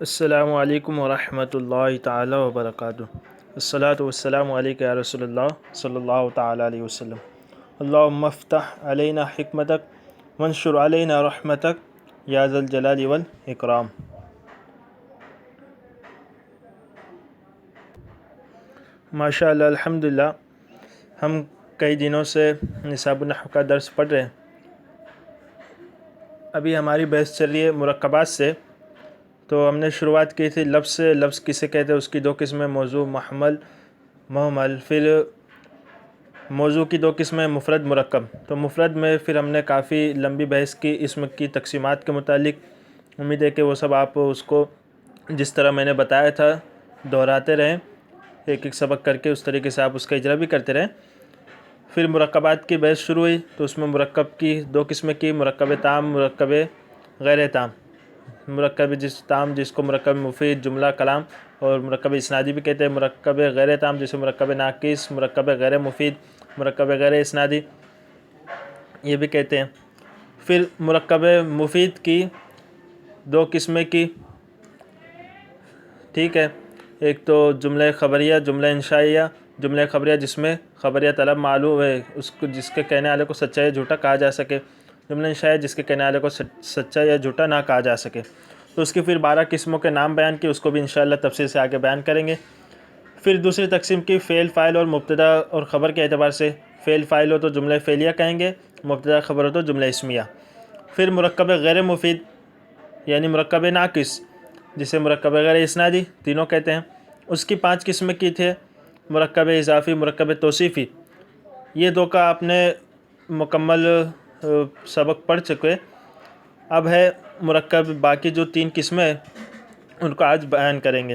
السلام علیکم ورحمۃ اللہ تعالی وبرکاتہ۔ الصلاۃ والسلام علیک یا رسول اللہ صلی اللہ تعالی علیہ وسلم۔ اللہم افتح علینا حکمتک وانشر علینا رحمتک یا ذا الجلال والاکرام۔ ماشاء اللہ، الحمدللہ، ہم کئی دنوں سے نصاب النحو کا درس پڑھ رہے ہیں۔ ابھی ہماری بحث چل رہی ہے مرکبات سے، تو ہم نے شروعات کی تھی لفظ سے۔ لفظ کسے کہتے ہیں، اس کی دو قسمیں، موضوع، محمل، مہمل۔ پھر موضوع کی دو قسمیں، مفرد، مرکب۔ تو مفرد میں پھر ہم نے کافی لمبی بحث کی اسم کی تقسیمات کے متعلق۔ امید ہے کہ وہ سب آپ اس کو جس طرح میں نے بتایا تھا دہراتے رہیں، ایک ایک سبق کر کے، اس طریقے سے آپ اس کا اجرا بھی کرتے رہیں۔ پھر مرکبات کی بحث شروع ہوئی، تو اس میں مرکب کی دو قسمیں کی، مرکب تام، مرکب غیر تام۔ مرکب تام جس کو مرکب مفید، جملہ، کلام اور مرکب اسنادی بھی کہتے ہیں۔ مرکب غیر تام جسے مرکب ناقص، مرکب غیر مفید، مرکب غیر اسنادی یہ بھی کہتے ہیں۔ پھر مرکب مفید کی دو قسمیں کی، ٹھیک ہے۔ ایک تو جملہ خبریہ، جملہ انشائیہ۔ جملہ خبریہ جس میں خبریہ طلب معلوم ہے، اس کو جس کے کہنے والے کو سچا یا جھوٹا کہا جا سکے۔ جملہ انشائیہ جس کے کہنے والے کو سچا یا جھوٹا نہ کہا جا سکے۔ تو اس کی پھر 12 قسموں کے نام بیان کیے، اس کو بھی انشاءاللہ تفصیل سے آگے بیان کریں گے۔ پھر دوسری تقسیم کی فعل، فاعل اور مبتدا اور خبر کے اعتبار سے۔ فعل فاعل ہو تو جملہ فعلیہ کہیں گے، مبتدا خبر ہو تو جملہ اسمیہ۔ پھر مرکب غیر مفید یعنی مرکب ناقص جسے مرکب غیر اسنادی تینوں کہتے ہیں، اس کی 5 قسمیں کی تھے، مرکب اضافی، مرکب توصیفی۔ یہ دو کا آپ نے مکمل سبق پڑھ چکے۔ اب ہے مرکب باقی جو 3 قسمیں ان کو آج بیان کریں گے،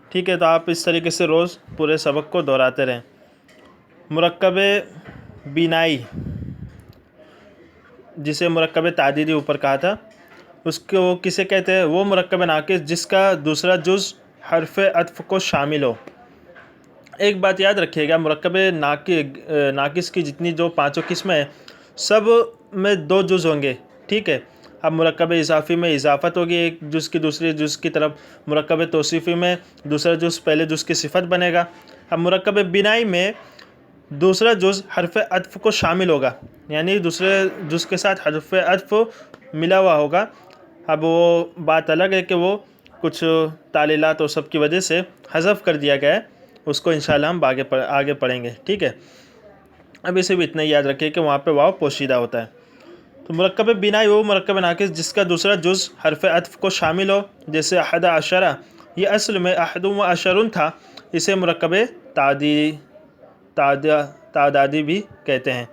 ٹھیک ہے۔ تو آپ اس طریقے سے روز پورے سبق کو دہراتے رہیں۔ مرکب بینائی جسے مرکب تعدیدی اوپر کہا تھا، اس کو کسے کہتے ہیں؟ وہ مرکب ناقص جس کا دوسرا جز حرف عطف کو شامل ہو۔ ایک بات یاد رکھیے گا، مرکب ناقص کی جتنی جو 5 قسمیں ہیں سب میں 2 جز ہوں گے، ٹھیک ہے۔ اب مرکب اضافی میں اضافت ہوگی ایک جز کی دوسری جز کی طرف، مرکب توصیفی میں دوسرا جز پہلے جز کی صفت بنے گا۔ اب مرکب بنائی میں دوسرا جز حرف عطف کو شامل ہوگا، یعنی دوسرے جز کے ساتھ حرف عطف ملا ہوا ہوگا۔ اب وہ بات الگ ہے کہ وہ کچھ تعلیلات اور سب کی وجہ سے حذف کر دیا گیا ہے، اس کو انشاءاللہ ہم آگے پڑھیں گے، ٹھیک ہے۔ اب اسے بھی اتنا یاد رکھیں کہ وہاں پہ واو پوشیدہ ہوتا ہے۔ تو مرکب بنائی وہ مرکب ناقص جس کا دوسرا جز حرف عطف کو شامل ہو، جیسے احد عشرہ، یہ اصل میں احد و عشرن تھا، اسے مرکب تعدادی بھی کہتے ہیں،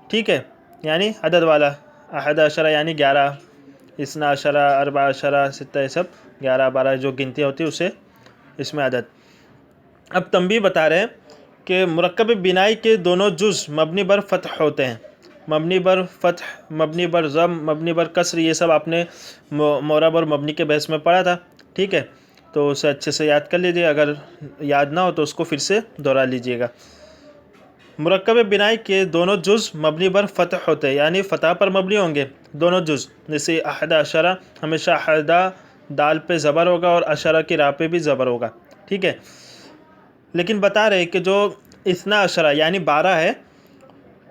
ٹھیک ہے، یعنی عدد والا۔ احد عشرہ یعنی 11، اثنا عشرہ، اربع عشرہ، ستہ، یہ سب 11 12 جو گنتی ہوتی ہے اسے اس میں عدد۔ اب تنبیہ بتا رہے ہیں کہ مرکب بنائی کے دونوں جز مبنی بر فتح ہوتے ہیں۔ مبنی بر فتح، مبنی بر ضم، مبنی بر کسر، یہ سب آپ نے معرب اور مبنی کے بحث میں پڑھا تھا، ٹھیک ہے۔ تو اسے اچھے سے یاد کر لیجیے، اگر یاد نہ ہو تو اس کو پھر سے دہرا لیجیے گا۔ مرکب بنائی کے دونوں جز مبنی بر فتح ہوتے ہیں، یعنی فتح پر مبنی ہوں گے دونوں جز۔ جیسے احد عشرہ ہمیشہ احدہ دال پہ زبر ہوگا اور عشرہ کی راہ پہ بھی زبر ہوگا، ٹھیک ہے۔ لیکن بتا رہے کہ جو اثنا عشرہ یعنی 12 ہے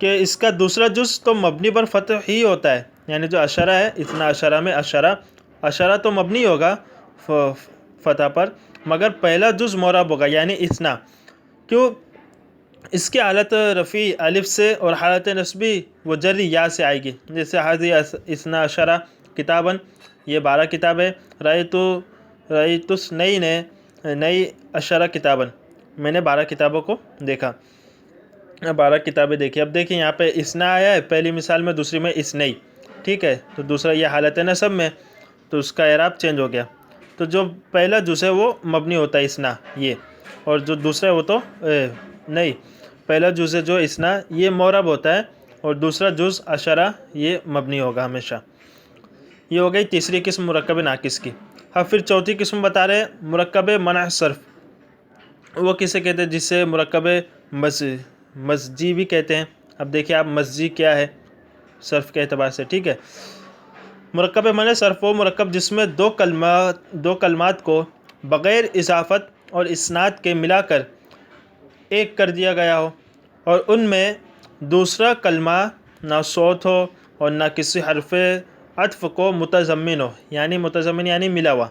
کہ اس کا دوسرا جز تو مبنی بر فتح ہی ہوتا ہے، یعنی جو عشرہ ہے، اثنا عشرہ میں عشرہ تو مبنی ہوگا فتح پر، مگر پہلا جز معرب ہوگا یعنی اثنا، کیوں؟ اس کی حالت رفع الف سے اور حالت نصبی و جر یا سے آئے گی۔ جیسے حاضی اثنا عشرہ کتاباً، یہ 12 کتابیں، رأیت نئی عشرہ کتاباً، میں نے 12 کتابوں کو دیکھا، 12 کتابیں دیکھی۔ اب دیکھیں یہاں پہ اثنا آیا ہے پہلی مثال میں، دوسری میں اثنئی، ٹھیک ہے۔ تو دوسرا یہ حالت نصب میں، تو اس کا اعراب چینج ہو گیا۔ تو جو پہلا جز ہے وہ مبنی ہوتا ہے اثنا یہ، اور جو دوسرا ہے وہ تو نہیں، پہلا جز ہے جو اثنا یہ معرب ہوتا ہے، اور دوسرا جز عشرہ یہ مبنی ہوگا ہمیشہ۔ یہ ہو گئی تیسری قسم مرکب ناقص کی۔ اب پھر چوتھی قسم بتا رہے ہیں مرکب منع صرف، وہ کسے کہتے ہیں؟ جسے مرکب مزجی بھی کہتے ہیں۔ اب دیکھیں آپ مزجی کیا ہے صرف کے اعتبار سے، ٹھیک ہے۔ مرکب من صرف وہ مرکب جس میں دو کلمات کو بغیر اضافت اور اسناد کے ملا کر ایک کر دیا گیا ہو، اور ان میں دوسرا کلمہ نہ صوت ہو اور نہ کسی حرف عطف کو متضمن ہو، یعنی متضمن یعنی ملا ہوا۔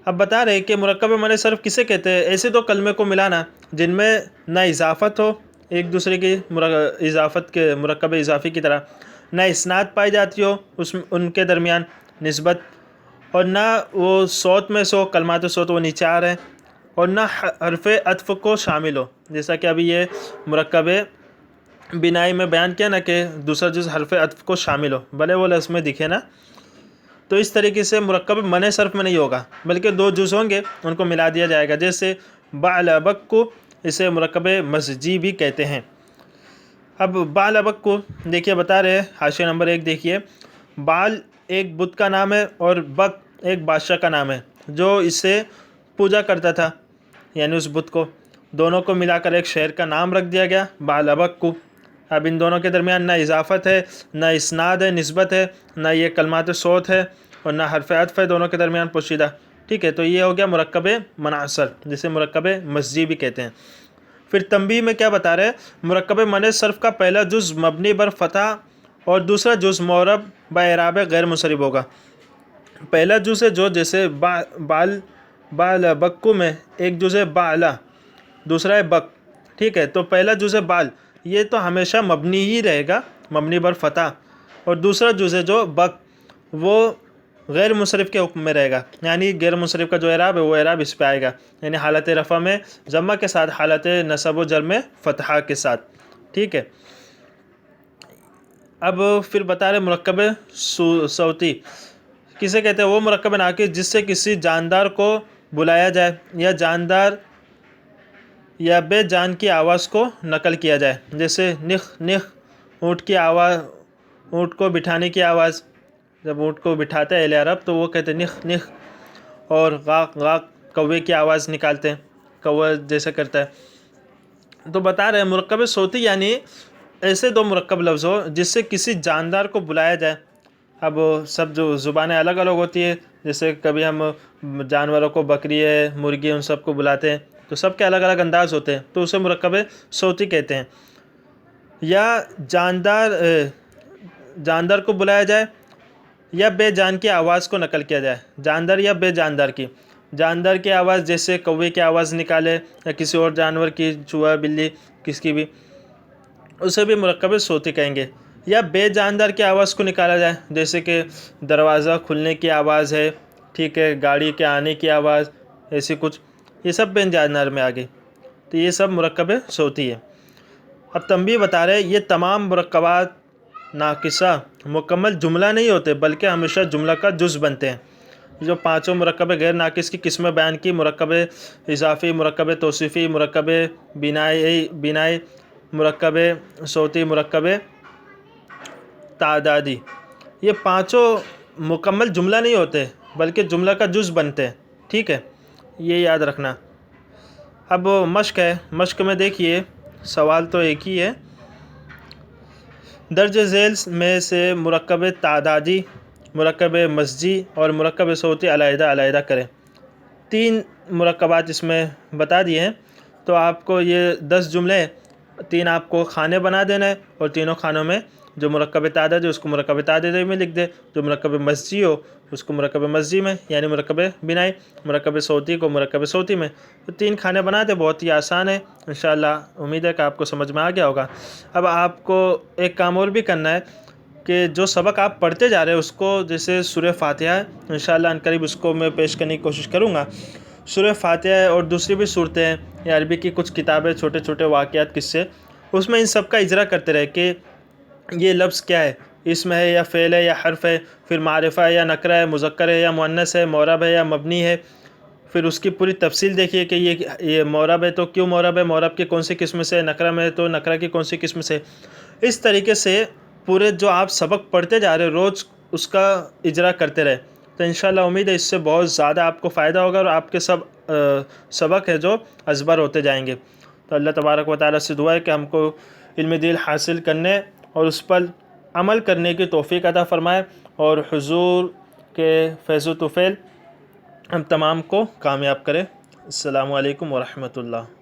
اب بتا رہے کہ مرکب من صرف کسے کہتے ہیں؟ ایسے دو کلمے کو ملانا جن میں نہ اضافت ہو ایک دوسرے کی اضافت کے مرکب اضافی کی طرح، نہ اسناد پائی جاتی ہو ان کے درمیان نسبت، اور نہ وہ صوت میں سو کلمات صوت وہ نیچے آ رہے ہیں، اور نہ حرف عطف کو شامل ہو، جیسا کہ ابھی یہ مرکب بنائی میں بیان کیا نا کہ دوسرا جز حرف عطف کو شامل ہو، بھلے وہ لفظ میں دکھے نا۔ تو اس طریقے سے مرکب من صرف میں نہیں ہوگا بلکہ دو جز ہوں گے، ان کو ملا دیا جائے گا، جیسے بعلبک کو اسے مرکب مزجی بھی کہتے ہیں۔ اب بعلبک کو دیکھیے بتا رہے حاشیہ نمبر 1 دیکھیے، بال ایک بت کا نام ہے اور بک ایک بادشاہ کا نام ہے جو اسے پوجا کرتا تھا، یعنی اس بت کو، دونوں کو ملا کر ایک شہر کا نام رکھ دیا گیا بعلبک کو۔ اب ان دونوں کے درمیان نہ اضافت ہے، نہ اسناد ہے، نسبت ہے، نہ یہ کلمات صوت ہے، اور نہ حرف عطف ہے دونوں کے درمیان پوشیدہ، ٹھیک ہے۔ تو یہ ہو گیا مرکب منعصر، جسے مرکب مزجی بھی کہتے ہیں۔ پھر تنبیہ میں کیا بتا رہے ہیں؟ مرکب من صرف کا پہلا جز مبنی بر فتح اور دوسرا جز معرب باعراب غیر منصرف ہوگا۔ پہلا جز ہے جو جیسے بعلبک میں ایک جز ہے بعلا، دوسرا ہے بک، ٹھیک ہے۔ تو پہلا جز ہے بال، یہ تو ہمیشہ مبنی ہی رہے گا، مبنی بر فتح، اور دوسرا جز ہے جو بک وہ غیر منصرف کے حکم میں رہے گا، یعنی غیر منصرف کا جو اعراب ہے وہ اعراب اس پہ آئے گا، یعنی حالت رفع میں ضمہ کے ساتھ، حالت نصب و جر میں فتحہ کے ساتھ، ٹھیک ہے۔ اب پھر بتا رہے مرکب صوتی کسے کہتے ہیں؟ وہ مرکب ناقص جس سے کسی جاندار کو بلایا جائے یا جاندار یا بے جان کی آواز کو نقل کیا جائے، جیسے نخ نخ اونٹ کی آواز، اونٹ کو بٹھانے کی آواز، جب اونٹ کو بٹھاتے ہیں اہل عرب تو وہ کہتے ہیں نخ نخ، اور غاق غاق کوے کی آواز نکالتے ہیں، کوے جیسے کرتا ہے۔ تو بتا رہے ہیں مرکب صوتی یعنی ایسے دو مرکب لفظ ہو جس سے کسی جاندار کو بلایا جائے۔ اب سب جو زبانیں الگ الگ ہوتی ہیں، جیسے کبھی ہم جانوروں کو بکری ہے، مرغی، ان سب کو بلاتے ہیں، تو سب کے الگ الگ انداز ہوتے ہیں، تو اسے مرکب صوتی کہتے ہیں۔ یا جاندار کو بلایا جائے یا بے جان کی آواز کو نقل کیا جائے، جاندار یا بے جاندار کی، جاندار کی آواز جیسے کوے کی آواز نکالے یا کسی اور جانور کی، چوہا بلی کس کی بھی، اسے بھی مرکب صوتی کہیں گے۔ یا بے جاندار کی آواز کو نکالا جائے، جیسے کہ دروازہ کھلنے کی آواز ہے، ٹھیک ہے، گاڑی کے آنے کی آواز، ایسی کچھ، یہ سب بے جاندار میں آ گئی، تو یہ سب مرکب صوتی ہے۔ اب تنبیہ بتا رہے یہ تمام مرکبات ناقصہ مکمل جملہ نہیں ہوتے بلکہ ہمیشہ جملہ کا جز بنتے ہیں۔ جو پانچوں مرکب غیر ناقص کی قسمیں بیان کی، مرکب اضافی، مرکب توصیفی، مرکب بنائی، مرکب صوتی، مرکب تعدادی، یہ پانچوں مکمل جملہ نہیں ہوتے بلکہ جملہ کا جز بنتے ہیں، ٹھیک ہے، یہ یاد رکھنا۔ اب مشق ہے، مشق میں دیکھیے سوال تو ایک ہی ہے، درج ذیل میں سے مرکب تعدادی، مرکب مزجی اور مرکب صوتی علیحدہ علیحدہ کریں۔ 3 مرکبات اس میں بتا دیے ہیں، تو آپ کو یہ 10 جملے 3 آپ کو خانے بنا دینا ہے، اور تینوں خانوں میں جو مرکب تعدادی اس کو مرکب تعدادی میں لکھ دے، جو مرکب مزجی ہو اس کو مرکب مزجی میں، یعنی مرکب بنائی، مرکب صوتی کو مرکب صوتی میں، تو 3 کھانے بنا دے، بہت ہی آسان ہے انشاءاللہ۔ امید ہے کہ آپ کو سمجھ میں آ گیا ہوگا۔ اب آپ کو ایک کام اور بھی کرنا ہے کہ جو سبق آپ پڑھتے جا رہے ہیں اس کو، جیسے سورہ فاتحہ ہے، انشاءاللہ عنقریب اس کو میں پیش کرنے کی کوشش کروں گا۔ سورہ فاتحہ اور دوسری بھی صورتیں ہیں، یا عربی کی کچھ کتابیں، چھوٹے چھوٹے واقعات، قصے، اس میں ان سب کا اجرا کرتے رہے کہ یہ لفظ کیا ہے، اسم ہے یا فعل ہے یا حرف ہے، پھر معرفہ ہے یا نکرہ ہے، مذکر ہے یا مؤنث ہے، معرب ہے یا مبنی ہے، پھر اس کی پوری تفصیل دیکھیے کہ یہ معرب ہے تو کیوں معرب ہے، معرب کی کون سی قسم سے، نکرہ میں ہے تو نکرہ کی کون سی قسم سے۔ اس طریقے سے پورے جو آپ سبق پڑھتے جا رہے روز اس کا اجرا کرتے رہے، تو انشاءاللہ امید ہے اس سے بہت زیادہ آپ کو فائدہ ہوگا، اور آپ کے سبق ہے جو ازبر ہوتے جائیں گے۔ تو اللہ تبارک و تعالیٰ سے دعا ہے کہ ہم کو علم دین حاصل کرنے اور اس پر عمل کرنے کی توفیق عطا فرمائے اور حضور کے فیض و طفیل ہم تمام کو کامیاب کرے۔ السلام علیکم ورحمۃ اللہ۔